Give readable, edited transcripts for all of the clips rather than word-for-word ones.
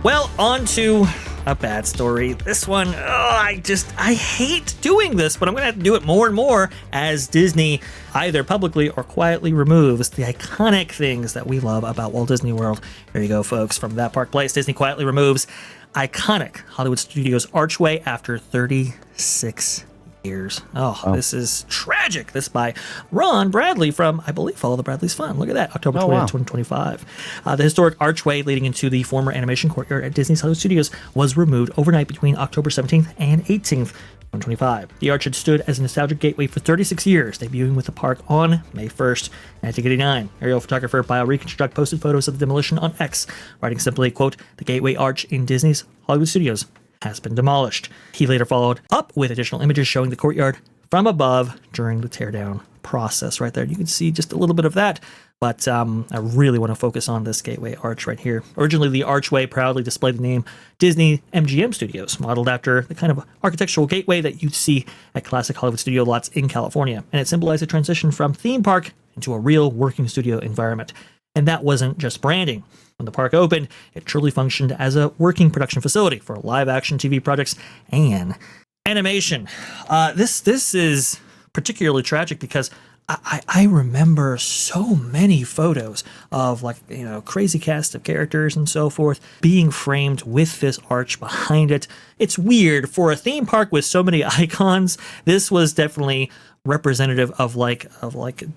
Well, on to a bad story. This one, I hate doing this, but I'm going to have to do it more and more as Disney either publicly or quietly removes the iconic things that we love about Walt Disney World. Here you go, folks. From that park place, Disney quietly removes iconic Hollywood Studios archway after 36 years. Oh, this is tragic. This by Ron Bradley from, I believe, Follow the Bradley's Fun. Look at that, October 20th, 2025. The historic archway leading into the former animation courtyard at Disney's Hollywood Studios was removed overnight between October 17th and 18th, 2025. The arch had stood as a nostalgic gateway for 36 years, debuting with the park on May 1st, 1989. Aerial photographer BioReconstruct posted photos of the demolition on X, writing simply, quote, "The gateway arch in Disney's Hollywood Studios has been demolished." He later followed up with additional images showing the courtyard from above during the teardown process. Right there, you can see just a little bit of that, but I really want to focus on this gateway arch right here. Originally, the archway proudly displayed the name Disney MGM Studios, modeled after the kind of architectural gateway that you'd see at classic Hollywood studio lots in California, and it symbolized a transition from theme park into a real working studio environment. And that wasn't just branding. When the park opened, it truly functioned as a working production facility for live-action TV projects and animation. This is particularly tragic because I remember so many photos of, like, you know, crazy cast of characters and so forth being framed with this arch behind it. It's weird for a theme park with so many icons. This was definitely representative of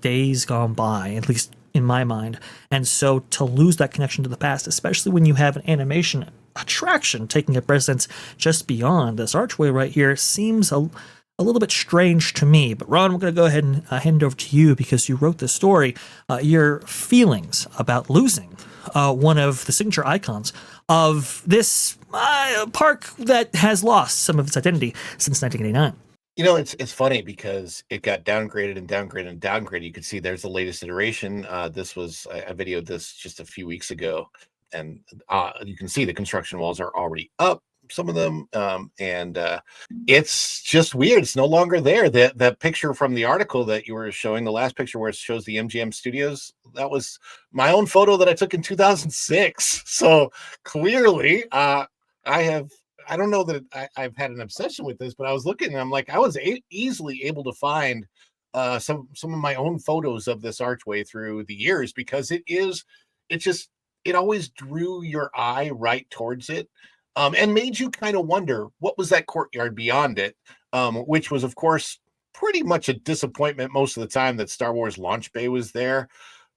days gone by, at least in my mind. And so to lose that connection to the past, especially when you have an animation attraction taking a precedence just beyond this archway right here, seems a little bit strange to me. But Ron, we're going to go ahead and hand it over to you because you wrote this story. Your feelings about losing one of the signature icons of this park that has lost some of its identity since 1989. You know, it's funny because it got downgraded and downgraded and downgraded. You can see there's the latest iteration. This was, I videoed this just a few weeks ago, and you can see the construction walls are already up, some of them, and it's just weird. It's no longer there. That picture from the article that you were showing, the last picture where it shows the MGM Studios, that was my own photo that I took in 2006. So clearly, I don't know that I've had an obsession with this, but I was looking and I'm like, I was easily able to find some of my own photos of this archway through the years, because it always drew your eye right towards it, and made you kind of wonder what was that courtyard beyond it, which was, of course, pretty much a disappointment most of the time that Star Wars Launch Bay was there.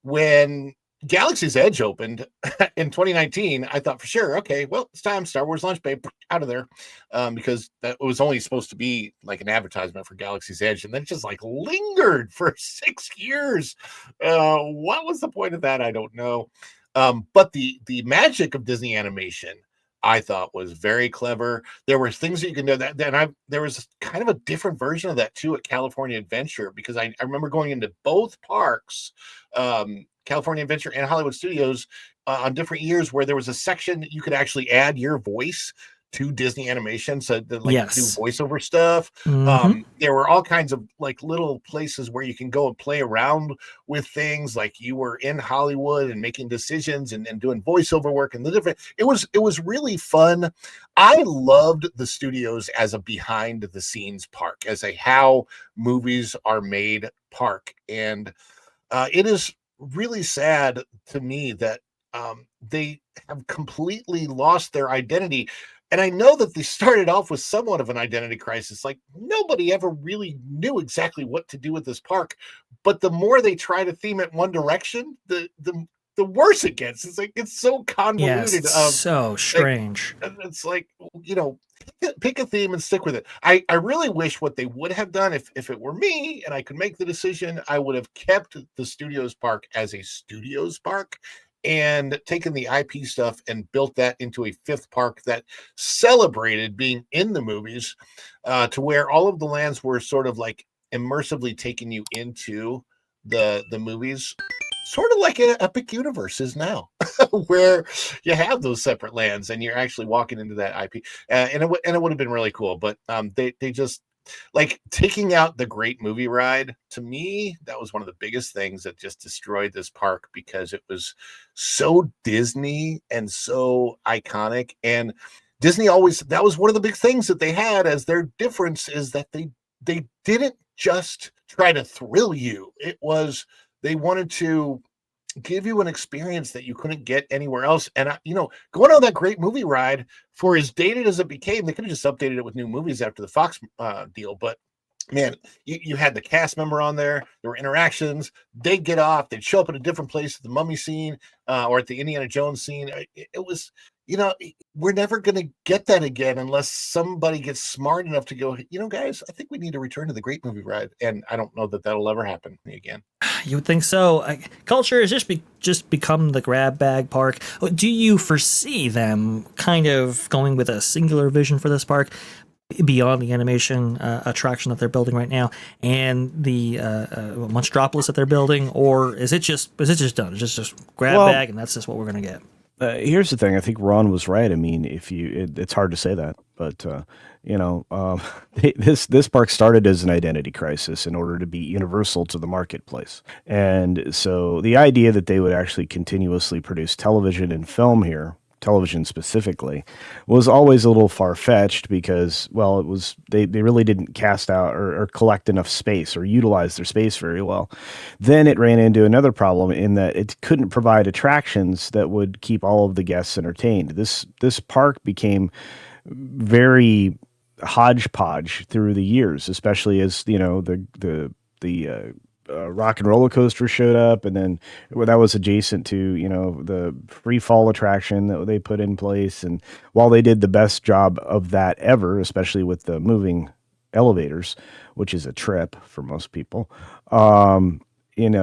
When Galaxy's Edge opened in 2019, I thought for sure, okay, well, it's time. Star Wars Launch Bay out of there, because that was only supposed to be like an advertisement for Galaxy's Edge, and then just like lingered for 6 years. What was the point of that? I don't know. But the magic of Disney animation, I thought, was very clever. There were things that you can do there was kind of a different version of that too at California Adventure, because I remember going into both parks, California Adventure and Hollywood Studios, on different years, where there was a section that you could actually add your voice to Disney animation, so that, like, Yes. do voiceover stuff. There were all kinds of like little places where you can go and play around with things, like you were in Hollywood and making decisions and doing voiceover work, and the different. It was really fun. I loved the studios as a behind the scenes park, as a how movies are made park, and it is really sad to me that they have completely lost their identity. And I know that they started off with somewhat of an identity crisis. Like, nobody ever really knew exactly what to do with this park. But the more they try to theme it one direction, the worse it gets. It's like, it's so convoluted. Yes, so strange. It's like, you know, pick a theme and stick with it. I really wish what they would have done, if it were me and I could make the decision, I would have kept the Studios Park as a Studios Park and taken the IP stuff and built that into a fifth park that celebrated being in the movies, to where all of the lands were sort of like immersively taking you into the movies, sort of like an Epic Universe is now, where you have those separate lands and you're actually walking into that IP, and it would have been really cool. But they just like taking out the Great Movie Ride, to me, that was one of the biggest things that just destroyed this park, because it was so Disney and so iconic. And Disney always, that was one of the big things that they had as their difference, is that they didn't just try to thrill you. It was, they wanted to give you an experience that you couldn't get anywhere else. And going on that Great Movie Ride, for as dated as it became, they could have just updated it with new movies after the Fox deal. But man, you had the cast member on there. There were interactions. They'd get off. They'd show up at a different place at the Mummy scene or at the Indiana Jones scene. It was, we're never going to get that again unless somebody gets smart enough to go, guys, I think we need to return to the Great Movie Ride. And I don't know that that'll ever happen again. You would think so. Culture has just become the grab bag park. Do you foresee them kind of going with a singular vision for this park beyond the animation attraction that they're building right now and the Monstropolis that they're building, or is it just done? It's just grab bag and that's just what we're going to get? Here's the thing. I think Ron was right. I mean, it's hard to say that, but this park started as an identity crisis in order to be universal to the marketplace. And so the idea that they would actually continuously produce television and film here, television specifically, was always a little far-fetched, because, well, it was they really didn't cast out or collect enough space or utilize their space very well. Then it ran into another problem in that it couldn't provide attractions that would keep all of the guests entertained. This park became very hodgepodge through the years, especially as the rock and roller coaster showed up, and then that was adjacent to the free fall attraction that they put in place. And while they did the best job of that ever, especially with the moving elevators, which is a trip for most people, I mean,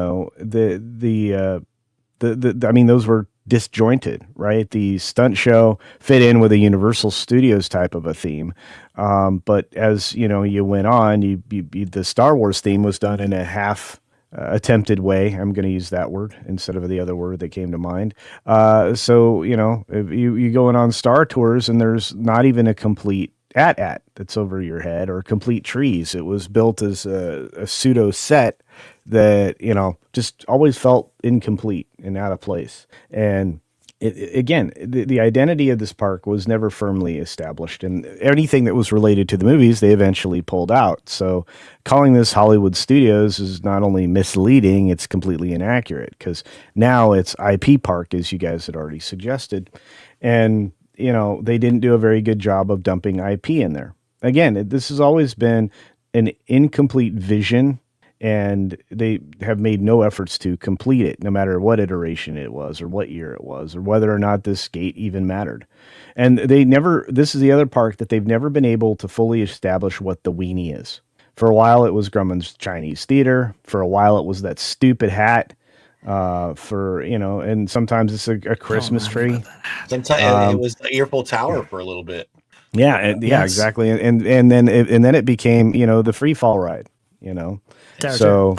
those were disjointed, right? The stunt show fit in with a Universal Studios type of a theme. But as you went on, the Star Wars theme was done in a half attempted way. I'm going to use that word instead of the other word that came to mind. So, if you going on Star Tours and there's not even a complete AT-AT that's over your head or complete trees. It was built as a pseudo set that, just always felt incomplete and out of place. And the identity of this park was never firmly established, and anything that was related to the movies, they eventually pulled out. So calling this Hollywood Studios is not only misleading, it's completely inaccurate, because now it's IP Park, as you guys had already suggested. And, they didn't do a very good job of dumping IP in there. Again, this has always been an incomplete vision, and they have made no efforts to complete it, no matter what iteration it was or what year it was or whether or not this gate even mattered. And this is the other park that they've never been able to fully establish what the weenie is. For a while, it was Grumman's Chinese Theater. For a while, it was that stupid hat. And sometimes it's a Christmas tree. Sometimes it was the Earful Tower for a little bit. Yeah, yes. Exactly. And then it became, the free fall ride, Tower so,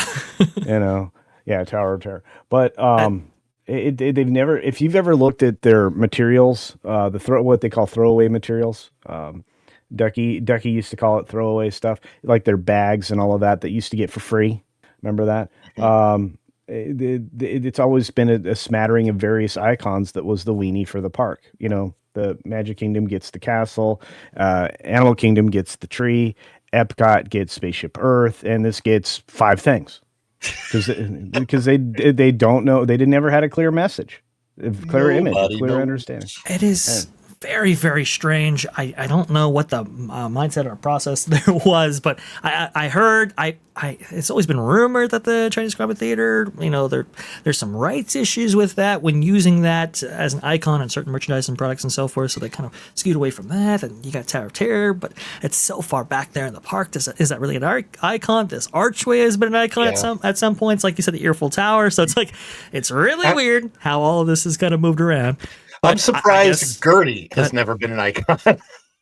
Tower of Terror. But they've never, if you've ever looked at their materials, what they call throwaway materials, Ducky used to call it throwaway stuff, like their bags and all of that used to get for free. Remember that? Mm-hmm. It's always been a smattering of various icons that was the weenie for the park. The Magic Kingdom gets the castle, Animal Kingdom gets the tree, Epcot gets Spaceship Earth, and this gets 5 things because they don't know, they never had a clear message, clear image, clear understanding. It is very, very strange. I don't know what the mindset or process there was, but I heard it's always been rumored that the Chinese Carpet Theater, there's some rights issues with that when using that as an icon in certain merchandise and products and so forth. So they kind of skewed away from that. And you got Tower of Terror, but it's so far back there in the park. Is that really an icon? This archway has been an icon at some points, like you said, the Earful Tower. So it's like it's really weird how all of this has kind of moved around. I'm surprised Gertie has never been an icon.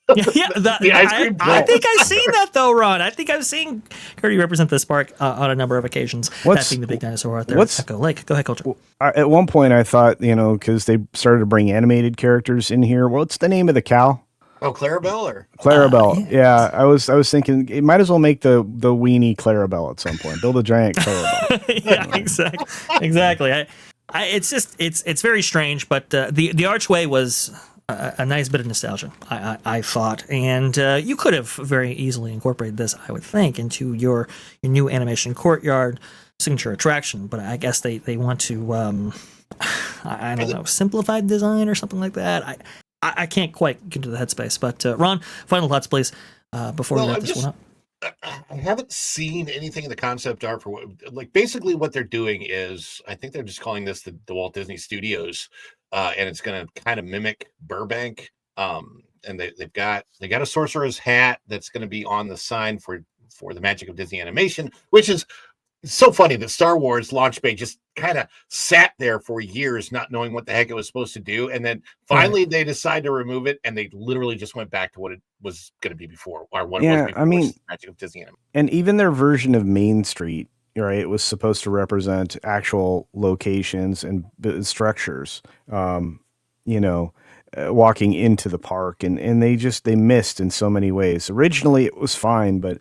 The ice cream I think I've seen that though, Ron. I think I've seen Gertie represent this park on a number of occasions. That being the big dinosaur out there. Echo Lake. Go ahead, Culture. At one point, I thought, because they started to bring animated characters in here. What's the name of the cow? Oh, Clarabelle or Clarabelle. Yeah, I was thinking it might as well make the weenie Clarabelle at some point. Build a giant Clarabelle. Yeah, exactly. It's very strange, but the archway was a nice bit of nostalgia, I thought, and you could have very easily incorporated this, I would think, into your new animation courtyard signature attraction. But I guess they want to I don't know, simplified design or something like that. I can't quite get into the headspace. But Ron, final thoughts, please, before we wrap this one up. I haven't seen anything in the concept art for basically what they're doing is, I think they're just calling this the Walt Disney Studios, and it's going to kind of mimic Burbank. And they've got a sorcerer's hat that's going to be on the sign for the Magic of Disney Animation, which is so funny that Star Wars Launch Bay just kind of sat there for years not knowing what the heck it was supposed to do, and then finally they decided to remove it, and they literally just went back to what it was going to be before, or what it was before. I mean, Magic of Disney Animation. And even their version of Main Street, right, it was supposed to represent actual locations and structures, walking into the park, and they missed in so many ways. Originally it was fine, but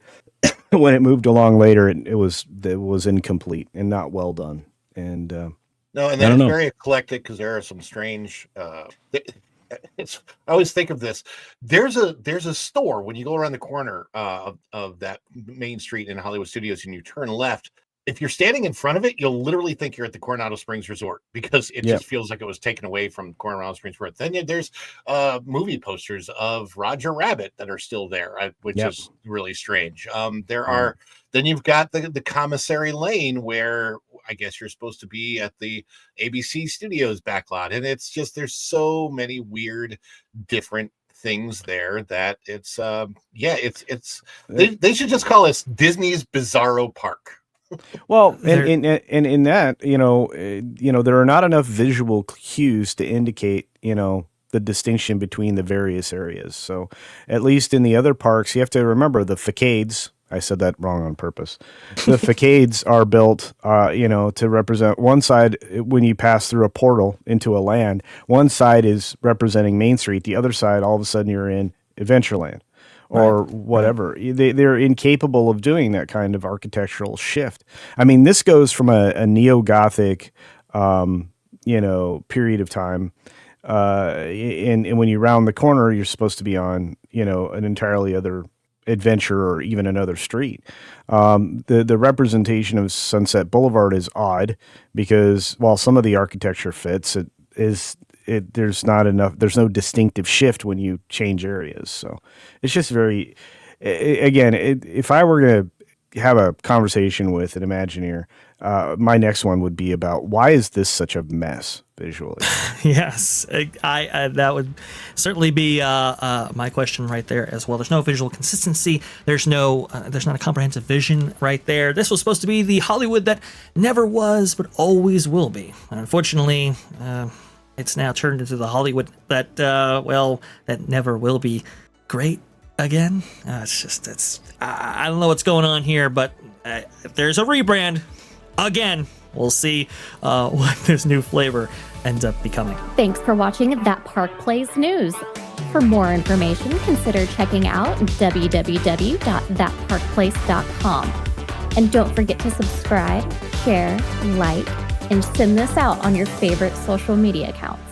when it moved along later, it was incomplete and not well done. And no, and then it's very eclectic because there are some strange. I always think of this. There's a store when you go around the corner of that Main Street in Hollywood Studios, and you turn left. If you're standing in front of it, you'll literally think you're at the Coronado Springs Resort because it just feels like it was taken away from Coronado Springs Resort. Then there's movie posters of Roger Rabbit that are still there, which is really strange. Then you've got the commissary lane where I guess you're supposed to be at the ABC Studios backlot, and it's just there's so many weird, different things there that it's they should just call us Disney's Bizarro Park. Well, and in that, there are not enough visual cues to indicate, the distinction between the various areas. So at least in the other parks, you have to remember the facades. I said that wrong on purpose. The facades are built, to represent one side when you pass through a portal into a land. One side is representing Main Street. The other side, all of a sudden, you're in Adventureland. Or whatever. They're incapable of doing that kind of architectural shift. I mean, this goes from a neo-Gothic, period of time. And when you round the corner, you're supposed to be on, an entirely other adventure or even another street. The representation of Sunset Boulevard is odd because while some of the architecture fits, there's no distinctive shift when you change areas. So it's just very, again, if I were going to have a conversation with an Imagineer, my next one would be about why is this such a mess visually? Yes, I that would certainly be my question right there as well. There's no visual consistency. There's not a comprehensive vision right there. This was supposed to be the Hollywood that never was, but always will be. Unfortunately, it's now turned into the Hollywood that never will be great again. I don't know what's going on here, but there's a rebrand again. We'll see what this new flavor ends up becoming. Thanks for watching That Park Plays News. For more information, consider checking out www.thatparkplace.com. And don't forget to subscribe, share, like, and send this out on your favorite social media accounts.